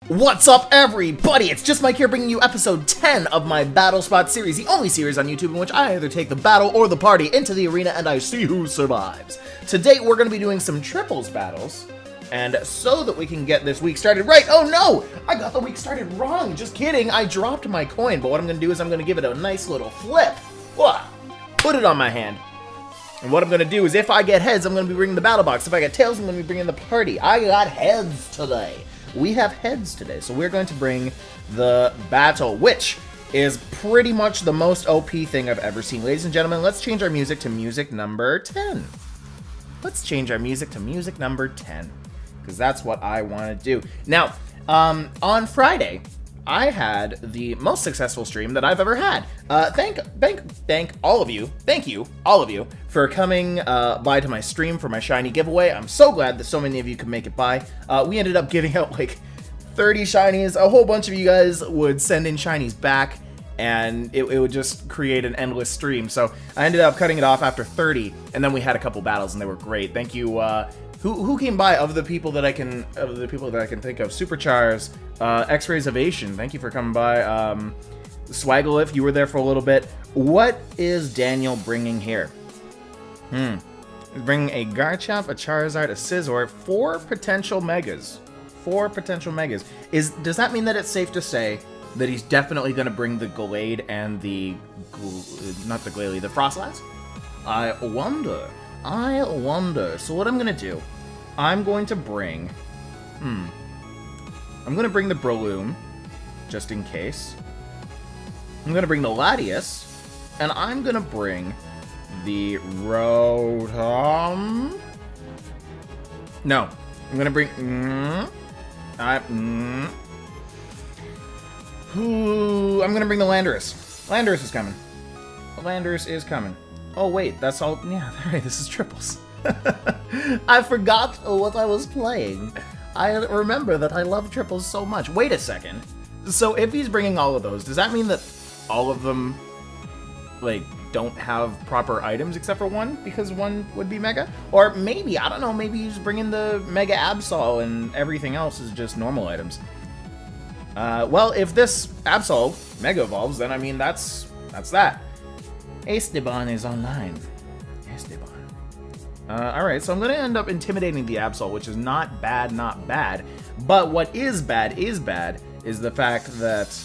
What's up, everybody? It's Just Mike here, bringing you episode 10 of my Battle Spot series, the only series on YouTube in which I either take the battle or the party into the arena and I see who survives. Today, we're going to be doing some triples battles, and so that we can get this week started right... Oh no! I got the week started wrong! Just kidding! I dropped my coin, but what I'm going to do is I'm going to give it a nice little flip. Put it on my hand. And what I'm going to do is if I get heads, I'm going to be bringing the battle box. If I get tails, I'm going to be bringing the party. I got heads today. We have heads today, so we're going to bring the battle, which is pretty much the most OP thing I've ever seen. Ladies and gentlemen, let's change our music to music number 10. Let's change our music to music number 10, because that's what I want to do. Now, on Friday, I had the most successful stream that I've ever had. Thank all of you. Thank you, all of you, for coming by to my stream for my shiny giveaway. I'm so glad that so many of you could make it by. We ended up giving out like 30 shinies. A whole bunch of you guys would send in shinies back, and it would just create an endless stream. So I ended up cutting it off after 30, and then we had a couple battles, and they were great. Thank you. Who came by of the people that I can think of? Superchars, X-Rays Ovation, thank you for coming by. Swaggle, if you were there for a little bit. What is Daniel bringing here? He's bringing a Garchomp, a Charizard, a Scizor, 4 potential Megas. 4 potential Megas. Does that mean that it's safe to say that he's definitely going to bring the Glade and the the Frostlass? I wonder. So what I'm going to do, I'm going to bring... I'm going to bring the Breloom, just in case. I'm going to bring the Latias, and I'm going to bring the Rotom... No, I'm going to bring... I'm going to bring the Landorus. Landorus is coming. Landorus is coming. Oh wait, that's all. Yeah, right, this is triples. I forgot what I was playing. I remember that I love triples so much. Wait a second. So if he's bringing all of those, does that mean that all of them, like, don't have proper items except for one? Because one would be Mega? Or maybe, I don't know, maybe he's bringing the Mega Absol and everything else is just normal items. Well, if this Absol Mega evolves, then I mean, that's that. Esteban is online. Esteban. Alright, so I'm going to end up intimidating the Absol, which is not bad. But what is bad is the fact that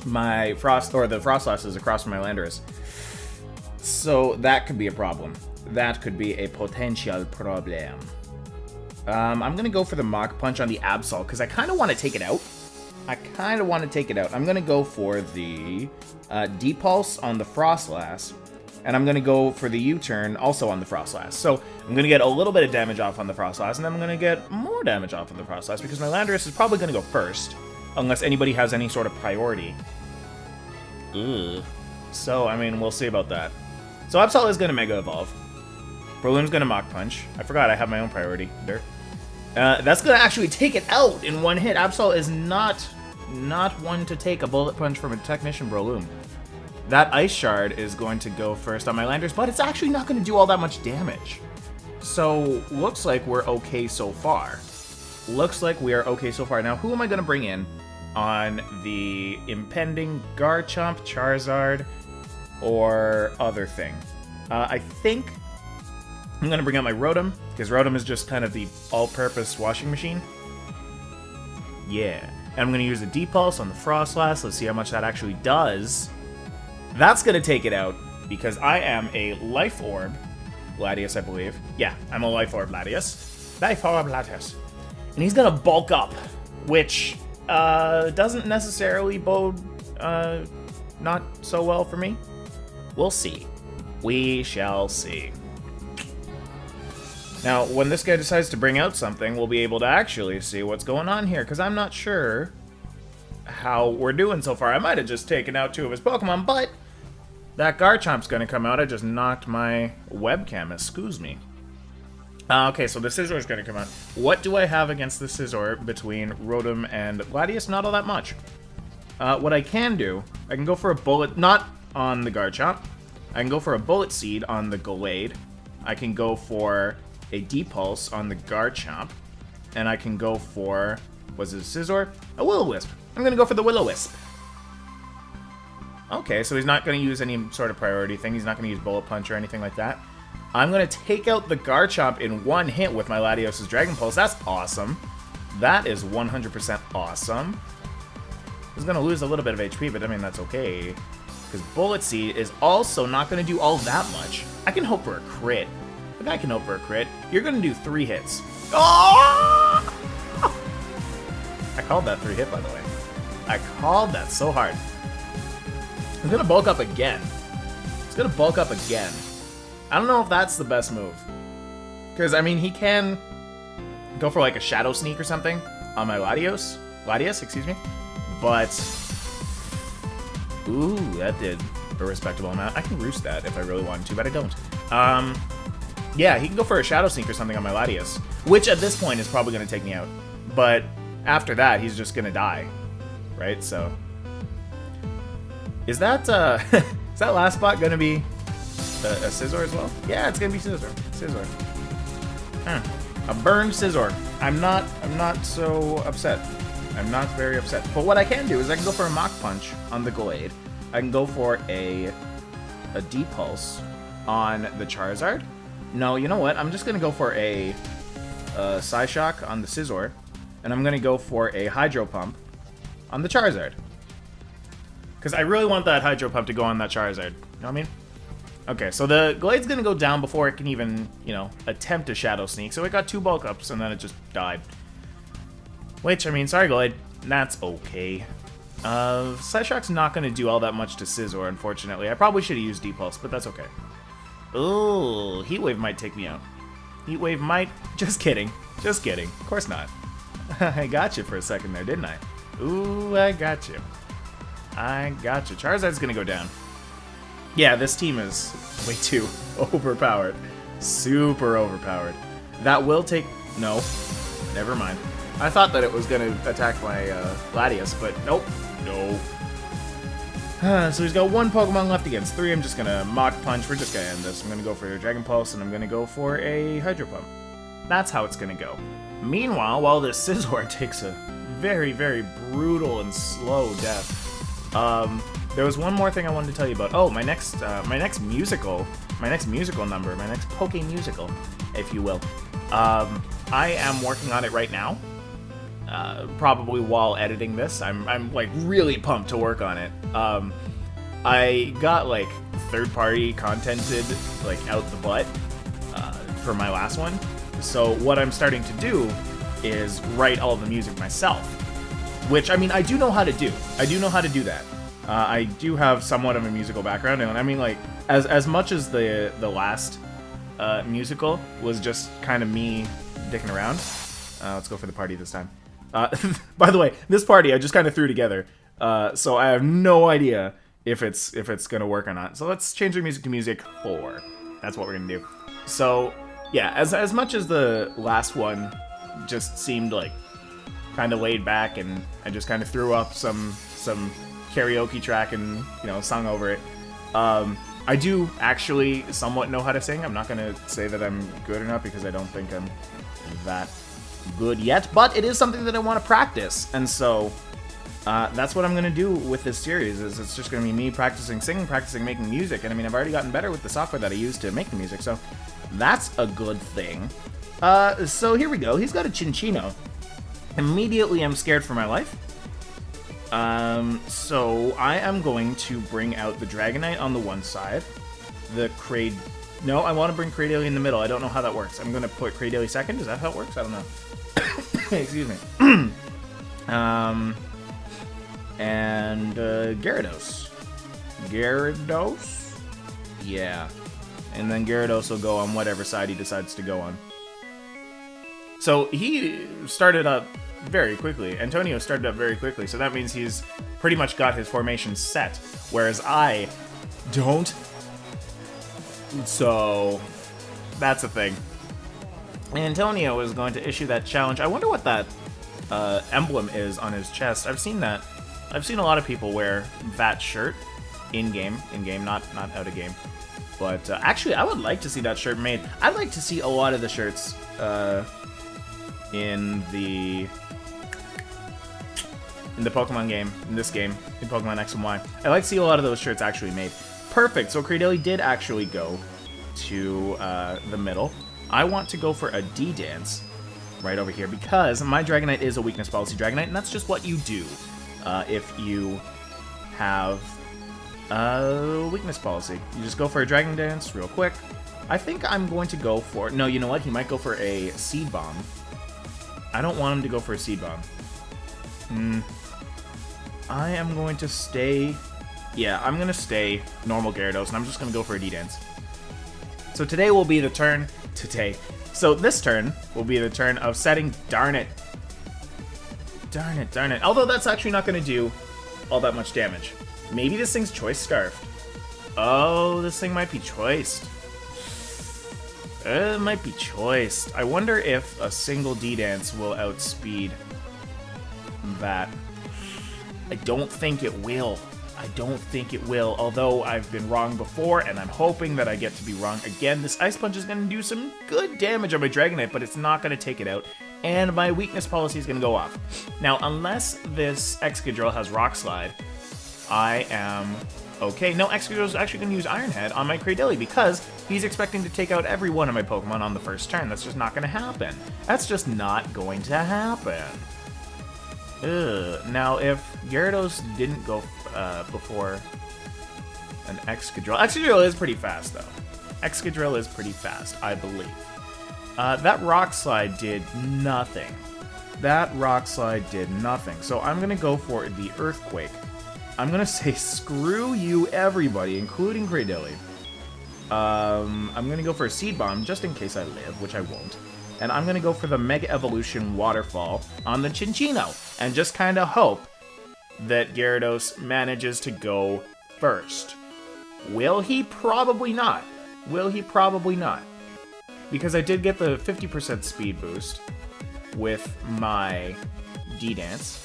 my the Frostlass is across from my Landorus. So that could be a problem. That could be a potential problem. I'm going to go for the Mach Punch on the Absol, because I kind of want to take it out. I'm going to go for the D-Pulse on the Frostlass, and I'm going to go for the U-Turn also on the Frostlass. So I'm going to get a little bit of damage off on the Frostlass, and then I'm going to get more damage off on the Frostlass, because my Landorus is probably going to go first, unless anybody has any sort of priority. Ugh. So, I mean, we'll see about that. So Absol is going to Mega Evolve. Breloom's going to Mach Punch. I forgot I have my own priority. There. That's going to actually take it out in one hit. Absol is not one to take a bullet punch from a Technician Breloom. That Ice Shard is going to go first on my Landers, but it's actually not going to do all that much damage. So, looks like we're okay so far. Now, who am I going to bring in on the impending Garchomp, Charizard, or other thing? I think I'm going to bring out my Rotom, because Rotom is just kind of the all-purpose washing machine. Yeah. And I'm going to use a D-Pulse on the Frostlass. Let's see how much that actually does. That's going to take it out, because I am a Life Orb Latias, I believe. Yeah, I'm a Life Orb Latias. And he's going to bulk up, which doesn't necessarily bode not so well for me. We'll see. We shall see. Now, when this guy decides to bring out something, we'll be able to actually see what's going on here, because I'm not sure how we're doing so far. I might have just taken out 2 of his Pokemon, but that Garchomp's going to come out. I just knocked my webcam, excuse me. Okay, so the Scizor is going to come out. What do I have against the Scizor between Rotom and Latias? Not all that much. What I can do, I can go for a Bullet, not on the Garchomp. I can go for a Bullet Seed on the Glade. I can go for a D-Pulse on the Garchomp, and I can go for Was it a Scizor? A Will-O-Wisp. I'm going to go for the Will-O-Wisp. Okay, so he's not going to use any sort of priority thing. He's not going to use Bullet Punch or anything like that. I'm going to take out the Garchomp in one hit with my Latios' Dragon Pulse. That's awesome. That is 100% awesome. He's going to lose a little bit of HP, but I mean, that's okay. Because Bullet Seed is also not going to do all that much. I can hope for a crit. But I can hope for a crit. You're going to do 3 hits. Oh! I called that 3 hit, by the way. I called that so hard. He's going to bulk up again. He's going to bulk up again. I don't know if that's the best move. Because, I mean, he can go for like a Shadow Sneak or something on my Latios. Latias, excuse me. But, ooh, that did a respectable amount. I can roost that if I really wanted to, but I don't. Yeah, he can go for a Shadow Sneak or something on my Latias, which at this point is probably going to take me out. But after that, he's just going to die, right? So, is that is that last spot going to be a Scizor as well? Yeah, it's going to be Scizor. Scizor. A burned Scizor. I'm not so upset. I'm not very upset. But what I can do is I can go for a Mach Punch on the Glade. I can go for a D-Pulse on the Charizard. No, you know what? I'm just going to go for a Psyshock on the Scizor. And I'm going to go for a Hydro Pump on the Charizard. Because I really want that Hydro Pump to go on that Charizard. You know what I mean? Okay, so the Glade's going to go down before it can even, you know, attempt a Shadow Sneak. So it got 2 bulk ups and then it just died. Which, I mean, sorry Glade, that's okay. Psyshock's not going to do all that much to Scizor, unfortunately. I probably should have used D-Pulse, but that's okay. Oh, Heat Wave might take me out. Heat Wave might... Just kidding. Just kidding. Of course not. I got you for a second there, didn't I? Ooh, I got you. I got you. Charizard's going to go down. Yeah, this team is way too overpowered. Super overpowered. That will take... No. Never mind. I thought that it was going to attack my Latias, but nope. No. So he's got 1 Pokemon left against 3. I'm just going to Mach Punch. We're just going to end this. I'm going to go for a Dragon Pulse, and I'm going to go for a Hydro Pump. That's how it's going to go. Meanwhile, while this Scizor takes a very, very brutal and slow death, there was one more thing I wanted to tell you about. Oh, my next musical number, my next Poke musical, if you will. I am working on it right now. Probably while editing this. I'm like really pumped to work on it. I got like third-party contented like out the butt for my last one. So what I'm starting to do is write all the music myself, which I mean I do know how to do. I do know how to do that. I do have somewhat of a musical background, and I mean like as much as the last musical was just kind of me dicking around. Let's go for the party this time. By the way, this party I just kind of threw together, so I have no idea if it's gonna work or not. So let's change the music to music 4. That's what we're gonna do. So yeah, as much as the last one just seemed like kind of laid back, and I just kind of threw up some karaoke track and sung over it. I do actually somewhat know how to sing. I'm not gonna say that I'm good or not because I don't think I'm that good yet, but it is something that I want to practice, and so that's what I'm going to do with this series. Is it's just going to be me practicing singing, practicing making music, and I mean I've already gotten better with the software that I use to make the music, so that's a good thing. So here we go. He's got a Chinchino. Immediately I'm scared for my life. So I am going to bring out the Dragonite on the one side, the No, I want to bring Cradily in the middle. I don't know how that works. I'm going to put Cradily second. Is that how it works? I don't know. Excuse me. And Gyarados. Gyarados? Yeah. And then Gyarados will go on whatever side he decides to go on. So he started up very quickly. Antonio started up very quickly, so that means he's pretty much got his formation set, whereas I don't. So that's a thing. Antonio is going to issue that challenge. I wonder what that emblem is on his chest. I've seen that. I've seen a lot of people wear that shirt in-game, not out of game. But actually, I would like to see that shirt made. I'd like to see a lot of the shirts in the in the Pokemon game, in this game, in Pokemon X and Y. I like to see a lot of those shirts actually made. Perfect, so Cradily did actually go to the middle. I want to go for a D-Dance right over here because my Dragonite is a weakness policy Dragonite, and that's just what you do if you have a weakness policy. You just go for a Dragon Dance real quick. I think I'm going to go for... No, you know what? He might go for a Seed Bomb. I don't want him to go for a Seed Bomb. I am going to stay... Yeah, I'm going to stay normal Gyarados, and I'm just going to go for a D-Dance. So today will be the turn... So this turn will be the turn of setting... Darn it. Darn it. Although that's actually not going to do all that much damage. Maybe this thing's Choice Scarf. Oh, this thing might be choiced. It might be choiced. I wonder if a single D-Dance will outspeed that. I don't think it will. Although I've been wrong before, and I'm hoping that I get to be wrong again. This Ice Punch is going to do some good damage on my Dragonite, but it's not going to take it out. And my weakness policy is going to go off. Now, unless this Excadrill has Rock Slide, I am... Okay, no, Excadrill is actually going to use Iron Head on my Cradily because he's expecting to take out every one of my Pokemon on the first turn. That's just not going to happen. That's just not going to happen. Ugh. Now, if Gyarados didn't go before an Excadrill... Excadrill is pretty fast, though. Excadrill is pretty fast, I believe. That Rock Slide did nothing. So I'm going to go for the Earthquake. I'm going to say screw you everybody, including Cradily. I'm going to go for a Seed Bomb just in case I live, which I won't. And I'm going to go for the Mega Evolution Waterfall on the Cinccino. And just kind of hope that Gyarados manages to go first. Will he? Probably not. Because I did get the 50% speed boost with my D-Dance.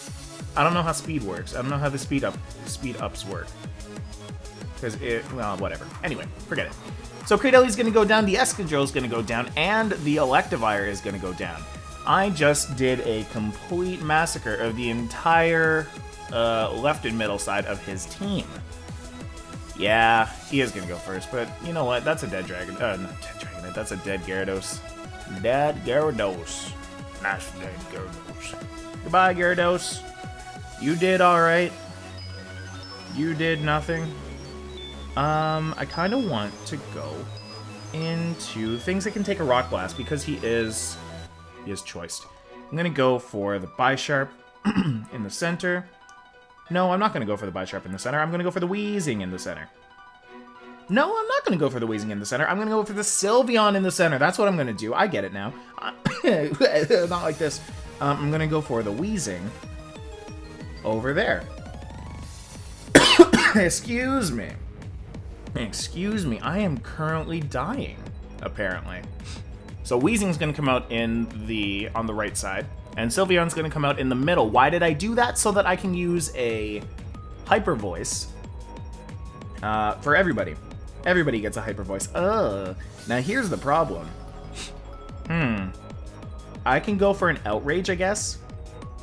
I don't know how speed works. I don't know how the speed ups work. Because well, whatever. Anyway, forget it. So Cradely's going to go down, the Excadrill is going to go down, and the Electivire is going to go down. I just did a complete massacre of the entire left and middle side of his team. Yeah, he is going to go first, but you know what? That's a dead Dragon. Not dead Dragonite. That's a dead Gyarados. Dead Gyarados. That's dead Gyarados. Goodbye, Gyarados. You did alright. You did nothing. I kind of want to go into things that can take a Rock Blast because he is choiced. I'm going to go for the Bisharp in the center. No, I'm not going to go for the Bisharp in the center. I'm going to go for the Weezing in the center. No, I'm not going to go for the Weezing in the center. I'm going to go for the Sylveon in the center. That's what I'm going to do. I get it now. Not like this. I'm going to go for the Weezing over there. Excuse me. I am currently dying, apparently. So Weezing's going to come out on the right side, and Sylveon's going to come out in the middle. Why did I do that? So that I can use a Hyper Voice for everybody. Everybody gets a Hyper Voice. Now here's the problem. I can go for an Outrage, I guess.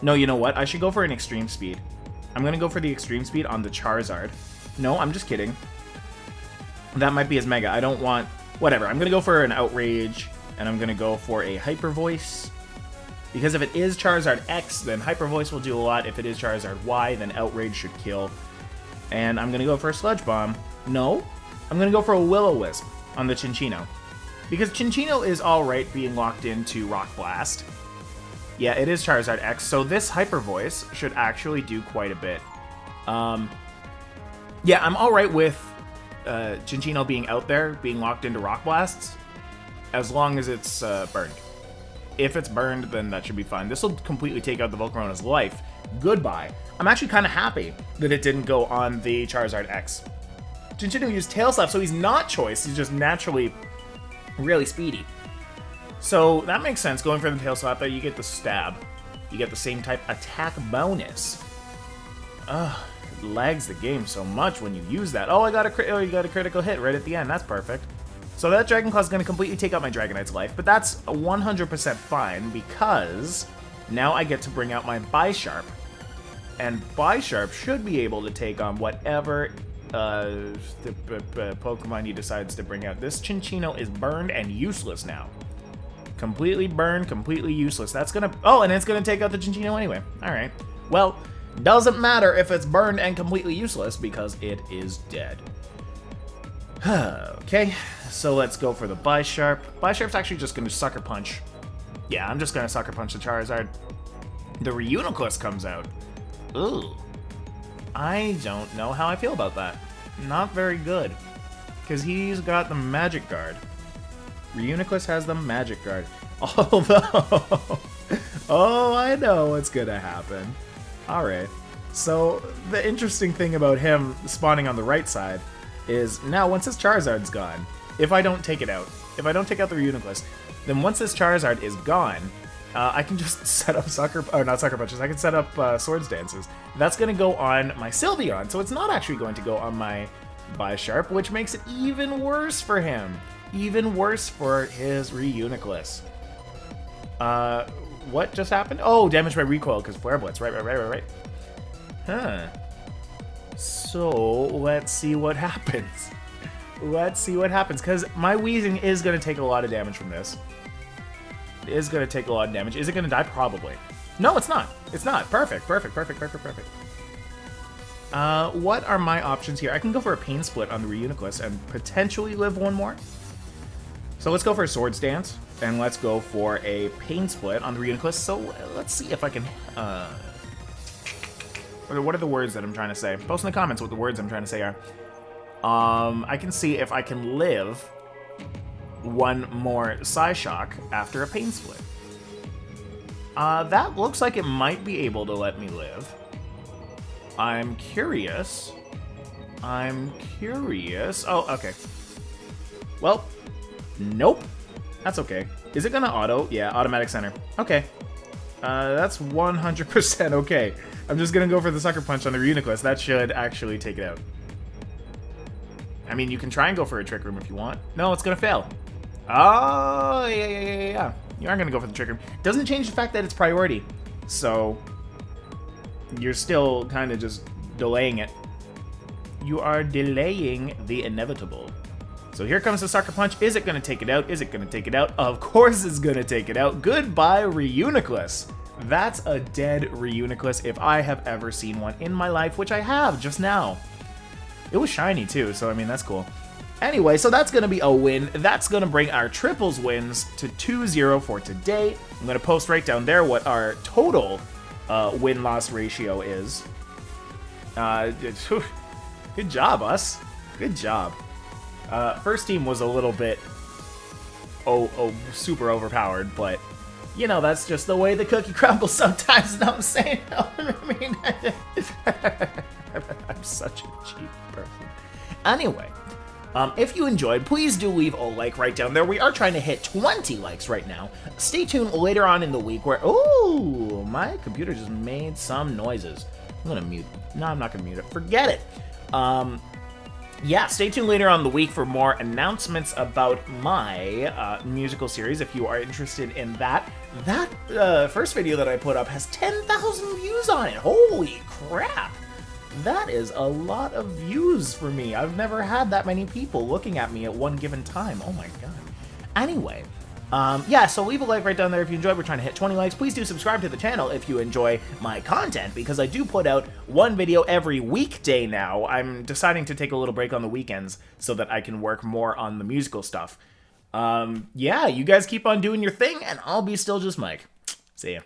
No, you know what? I should go for an Extreme Speed. I'm going to go for the Extreme Speed on the Charizard. No, I'm just kidding. That might be his Mega. I don't want... Whatever. I'm going to go for an Outrage, and I'm going to go for a Hyper Voice. Because if it is Charizard X, then Hyper Voice will do a lot. If it is Charizard Y, then Outrage should kill. And I'm going to go for a Sludge Bomb. No. I'm going to go for a Will-O-Wisp on the Cinccino. Because Cinccino is alright being locked into Rock Blast. Yeah, it is Charizard X, so this Hyper Voice should actually do quite a bit. Yeah, I'm alright with Cinccino being out there, being locked into Rock Blasts, as long as it's burned. If it's burned, then that should be fine. This will completely take out the Volcarona's life. Goodbye. I'm actually kind of happy that it didn't go on the Charizard X. Cinccino used Tail Slap, so he's not choice. He's just naturally really speedy. So that makes sense. Going for the Tail Slap there, you get the Stab. You get the same type attack bonus. Ugh, it lags the game so much when you use that. Oh, you got a critical hit right at the end. That's perfect. So that Dragon Claw is going to completely take out my Dragonite's life, but that's 100% fine because now I get to bring out my Bisharp And Bisharp should be able to take on whatever the Pokemon he decides to bring out. This Chinchino is burned and useless now. Completely burned, completely useless. That's gonna... Oh, and it's gonna take out the Chinchino anyway. Alright. Well, doesn't matter if it's burned and completely useless because it is dead. Okay, so let's go for the Bisharp. Bisharp's actually just gonna Sucker Punch. Yeah, I'm just gonna Sucker Punch the Charizard. The Reuniclus comes out. Ooh. I don't know how I feel about that. Not very good. Because he's got the Magic Guard. Reuniclus has the Magic Guard. Although... oh, I know what's gonna happen. Alright. So, the interesting thing about him spawning on the right side is now once his Charizard's gone, if I don't take it out, if I don't take out the Reuniclus, then once this Charizard is gone, I can just set up not Sucker Punches, I can set up Swords Dances. That's going to go on my Sylveon, so it's not actually going to go on my Bisharp, which makes it even worse for him. Even worse for his Reuniclus. What just happened? Oh, damage by recoil, because Flare Blitz. Right. Huh. So, let's see what happens. Let's see what happens, because my Weezing is going to take a lot of damage from this. It is going to take a lot of damage. Is it going to die? Probably. No, it's not. It's not. Perfect. What are my options here? I can go for a Pain Split on the Reuniclus and potentially live one more. So let's go for a Swords Dance, and let's go for a Pain Split on the Reuniclus. So let's see if I can... what are the words that I'm trying to say? Post in the comments what the words I'm trying to say are. I can see if I can live one more Psyshock after a Pain Split. That looks like it might be able to let me live. I'm curious. Oh, okay. Well, nope. That's okay. Is it gonna auto? Yeah, automatic center. Okay. That's 100% okay. I'm just gonna go for the Sucker Punch on the Reuniclus. That should actually take it out. I mean, you can try and go for a Trick Room if you want. No, it's gonna fail. Oh, yeah. You aren't gonna go for the Trick Room. Doesn't change the fact that it's priority. So, you're still kind of just delaying it. You are delaying the inevitable. So here comes the Sucker Punch. Is it gonna take it out? Is it gonna take it out? Of course it's gonna take it out. Goodbye, Reuniclus. That's a dead Reuniclus if I have ever seen one in my life, which I have just now. It was shiny too, so I mean, that's cool. Anyway, so that's going to be a win. That's going to bring our triples wins to 2-0 for today. I'm going to post right down there what our total win-loss ratio is. Good job, us. Good job. First team was a little bit super overpowered, but you know, that's just the way the cookie crumbles sometimes, you know what I'm saying? I mean, I'm such a cheap person. Anyway, if you enjoyed, please do leave a like right down there. We are trying to hit 20 likes right now. Stay tuned later on in the week where... Oh, my computer just made some noises. I'm going to mute... No, I'm not going to mute it. Forget it. Yeah, stay tuned later on in the week for more announcements about my musical series if you are interested in that. That first video that I put up has 10,000 views on it. Holy crap. That is a lot of views for me. I've never had that many people looking at me at one given time. Oh my god. Anyway, yeah, so leave a like right down there if you enjoyed. We're trying to hit 20 likes. Please do subscribe to the channel if you enjoy my content, because I do put out one video every weekday now. I'm deciding to take a little break on the weekends so that I can work more on the musical stuff. Yeah, you guys keep on doing your thing, and I'll be StillJustMike. See ya.